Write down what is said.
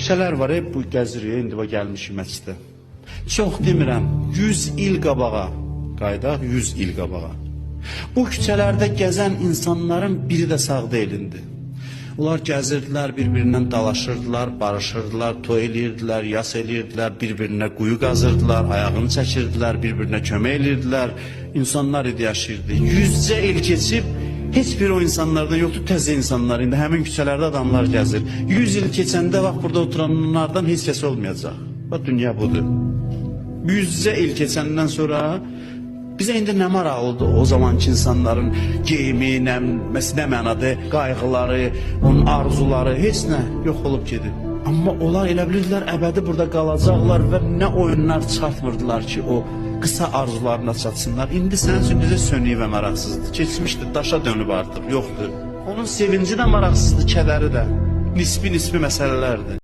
küçələr var, bu gəzirik, indi bu gəlmişik məscidə. Çox demirəm, 100 il qabağa, qaydaq 100 il qabağa. Bu küçələrdə gəzən insanların biri də sağ deyilindi. Onlar gəzirdilər, bir-birindən dalaşırdılar, barışırdılar, toy eləyirdilər, yas eləyirdilər, bir-birinə quyu qazırdılar, ayağını çəkirdilər, bir-birinə kömək eləyirdilər. İnsanlar idi yaşayırdı. Yüzcə il keçib, heç bir o insanlardan yoxdur, təzə insanlar. İndi həmin küçələrdə adamlar gəzir. 100 il keçəndə bax burada oturanlardan heç kəs olmayacaq. Bax dünya budur. Yüzcə il keçəndən sonra bizə indi nə maraqlıdır o zamanki insanların geyimi, nə mənada qayğıları, onun arzuları, heç nə yox olub gedib. Amma onlar elə bilirdilər əbədi burada qalacaqlar və nə oyunlar çıxartmırdılar ki, o qısa arzularına çatsınlar. İndi sənin üçün necə sönük və maraqsızdır. Keçmişdir, daşa dönüb artıq, yoxdur. Onun sevinci də maraqsızdır, kədəri də. Nisbi məsələlərdir.